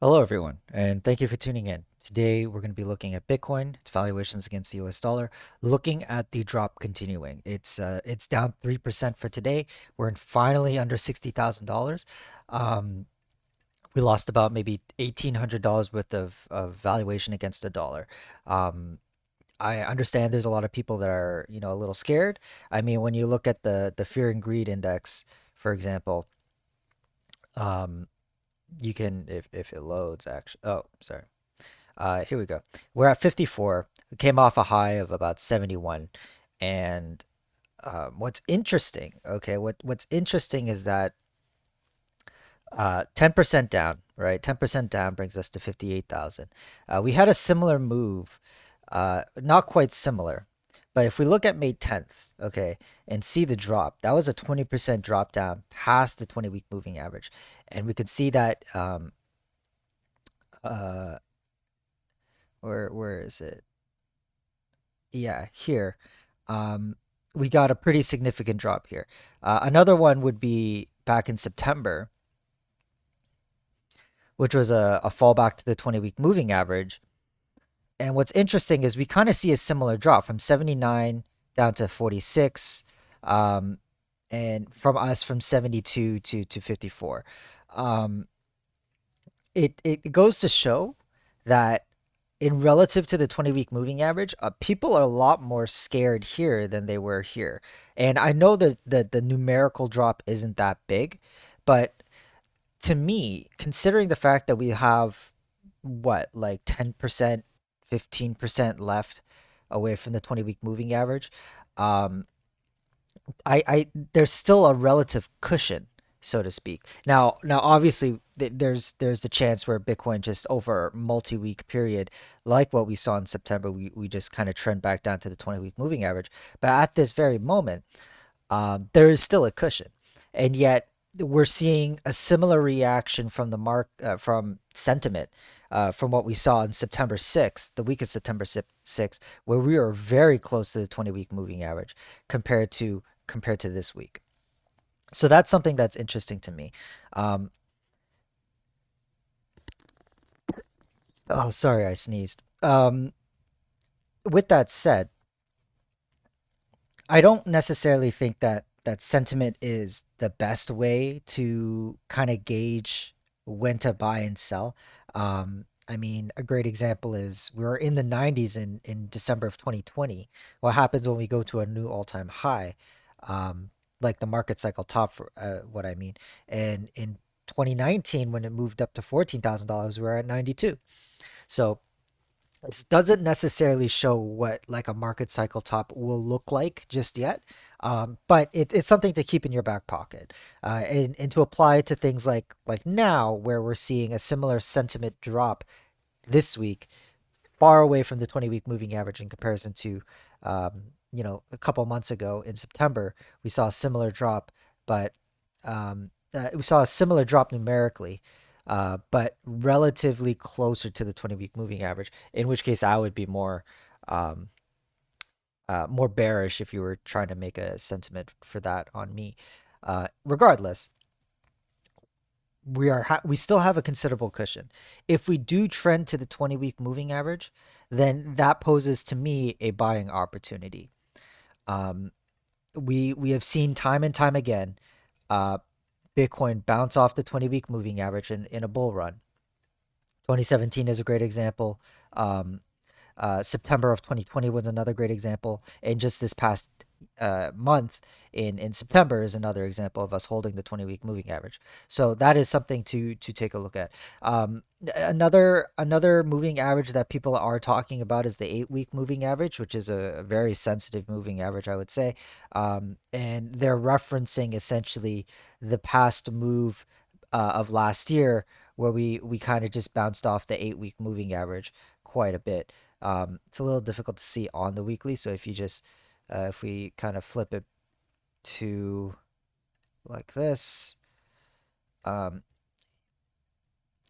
Hello, everyone, and thank you for tuning in. Today, we're going to be looking at Bitcoin, its valuations against the US dollar, looking at the drop continuing. It's down 3% for today. We're finally under $60,000. Um, we lost about maybe $1,800 worth of valuation against the dollar. Um, I understand there's a lot of people that are, a little scared. I mean, when you look at the fear and greed index, for example, um, you can, if it loads, actually. Oh, sorry. Here we go. We're at 54. We came off a high of about 71. And what's interesting, okay, what's interesting is that 10% down, right? 10% down brings us to 58,000. We had a similar move, not quite similar, but if we look at May 10th, okay, and see the drop, that was a 20% drop down past the 20-week moving average. And we could see that, uh, where is it? Yeah, here. Um, we got a pretty significant drop here. Another one would be back in September, which was a fallback to the 20-week moving average. And what's interesting is we kind of see a similar drop from 79 down to 46, um, and from us from 72 to 54. Um, it goes to show that in relative to the 20-week moving average, people are a lot more scared here than they were here. And I know that the numerical drop isn't that big, but to me, considering the fact that we have what, like 10%, 15% left away from the 20-week moving average, um, I there's still a relative cushion, so to speak. Now obviously there's the chance where Bitcoin just over a multi-week period, like what we saw in September, we just kind of trend back down to the 20-week moving average. But at this very moment, there is still a cushion, and yet we're seeing a similar reaction from the from sentiment, from what we saw in September 6th, the week of September 6th, where we were very close to the 20-week moving average compared to this week. So that's something that's interesting to me. Um, oh, sorry, I sneezed. With that said, I don't necessarily think that sentiment is the best way to kind of gauge when to buy and sell. I mean, a great example is we were in the 90s in December of 2020. What happens when we go to a new all-time high? Like the market cycle top, for what I mean. And in 2019, when it moved up to $14,000, we were at 92. So this doesn't necessarily show what like a market cycle top will look like just yet, but it's something to keep in your back pocket, and to apply to things like now, where we're seeing a similar sentiment drop this week, far away from the 20-week moving average in comparison to, a couple months ago in September, we saw a similar drop, but we saw a similar drop numerically, but relatively closer to the 20-week moving average, in which case I would be um, more bearish if you were trying to make a sentiment for that on me. Regardless, we still have a considerable cushion. If we do trend to the 20-week moving average, then that poses to me a buying opportunity. Um, we have seen time and time again, uh, Bitcoin bounce off the 20-week moving average in a bull run. 2017 is a great example. Um, September of 2020 was another great example, and just this past month in September is another example of us holding the 20-week moving average. So that is something to take a look at. Another moving average that people are talking about is the 8-week moving average, which is a very sensitive moving average, I would say. And they're referencing essentially the past move of last year, where we kind of just bounced off the 8-week moving average quite a bit. It's a little difficult to see on the weekly, so if we kind of flip it to like this, um,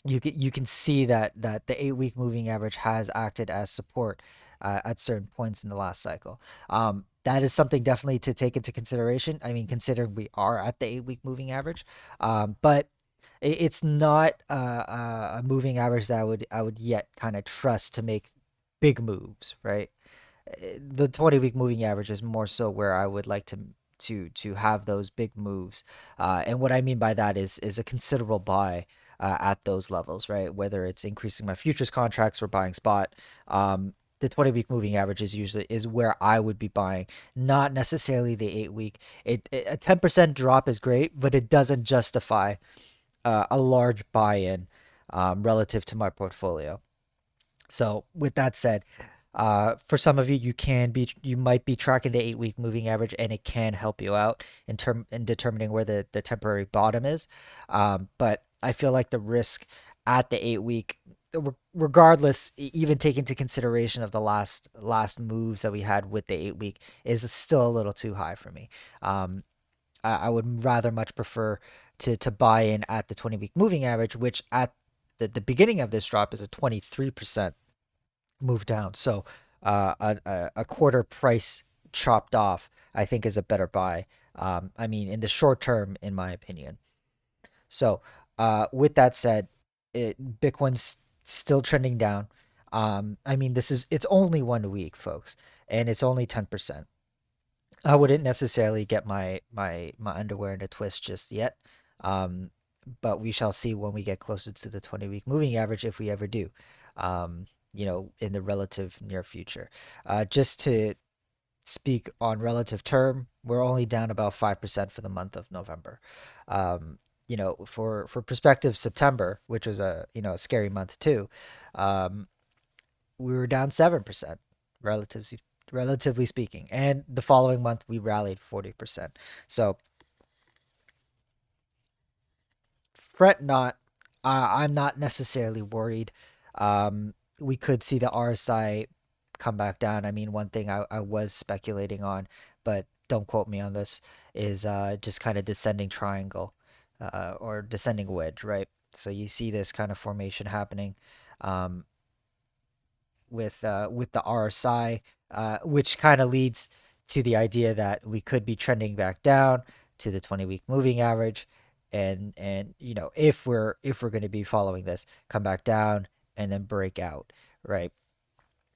you can see that the 8-week moving average has acted as support at certain points in the last cycle. That is something definitely to take into consideration. I mean, considering we are at the 8-week moving average, but it's not a moving average that I would yet kind of trust to make big moves, right? The 20-week moving average is more so where I would like to have those big moves. And what I mean by that is a considerable buy at those levels, right? Whether it's increasing my futures contracts or buying spot. The 20-week moving average is usually is where I would be buying, not necessarily the 8-week. A 10% drop is great, but it doesn't justify a large buy-in relative to my portfolio. So with that said, for some of you, you might be tracking the 8-week moving average, and it can help you out in determining where the temporary bottom is. But I feel like the risk at the 8-week, regardless, even take into consideration of the last moves that we had with the 8-week, is still a little too high for me. I would rather much prefer to buy in at the 20-week moving average, which at the beginning of this drop is a 23% move down. So a quarter price chopped off, I think, is a better buy. I mean, in the short term, in my opinion. So with that said, Bitcoin's still trending down. I mean, it's only 1 week, folks, and it's only 10%. I wouldn't necessarily get my underwear in a twist just yet. Um, but we shall see when we get closer to the 20-week moving average, if we ever do. In the relative near future. Just to speak on relative term, we're only down about 5% for the month of November. For perspective, September, which was a scary month too, um, we were down 7%, relatively speaking. And the following month, we rallied 40%. So fret not. I'm not necessarily worried. We could see the RSI come back down. I mean, one thing I was speculating on, but don't quote me on this, is just kind of descending triangle or descending wedge, right? So you see this kind of formation happening um, with the RSI, which kind of leads to the idea that we could be trending back down to the 20-week moving average, and if we're going to be following this, come back down and then break out, right?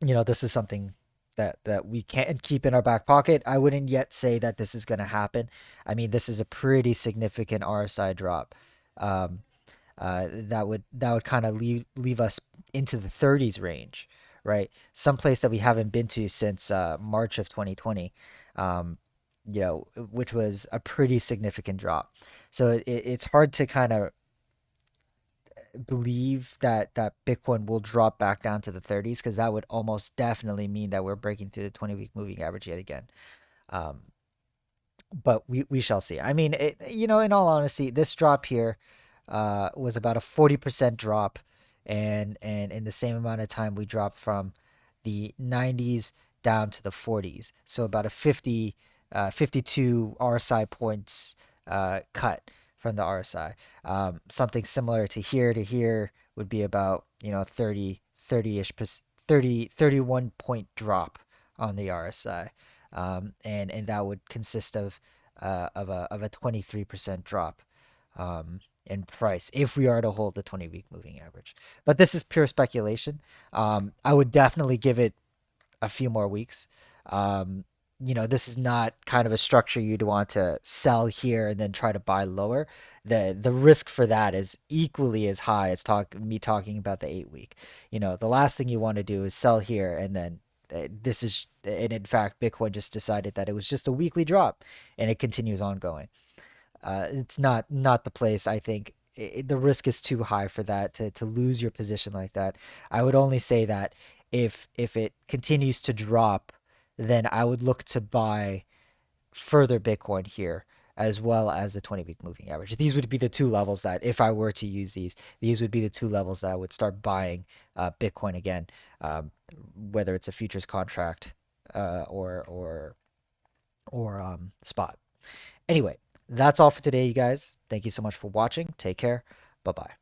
This is something that we can't keep in our back pocket. I wouldn't yet say that this is going to happen. I mean, this is a pretty significant RSI drop. Um, that would kind of leave us into the 30s range, right? Someplace that we haven't been to since March of 2020, which was a pretty significant drop. So it's hard to kind of believe that Bitcoin will drop back down to the 30s, because that would almost definitely mean that we're breaking through the 20-week moving average yet again. Um, but we shall see. I mean, in all honesty, this drop here was about a 40% drop, and in the same amount of time we dropped from the 90s down to the 40s. So about a 52 RSI points cut from the RSI. Something similar to here would be about 30-ish 31 point drop on the RSI. And that would consist of a 23% drop in price if we are to hold the 20-week moving average. But this is pure speculation. I would definitely give it a few more weeks. This is not kind of a structure you'd want to sell here and then try to buy lower. The risk for that is equally as high as me talking about the 8-week. The last thing you want to do is sell here and then and in fact, Bitcoin just decided that it was just a weekly drop and it continues ongoing. It's not the place. I think the risk is too high for that to lose your position like that. I would only say that if it continues to drop, then I would look to buy further Bitcoin here, as well as the 20-week moving average. These would be the two levels that, if I were to use these would be the two levels that I would start buying Bitcoin again, whether it's a futures contract or spot. Anyway, that's all for today, you guys. Thank you so much for watching. Take care. Bye bye.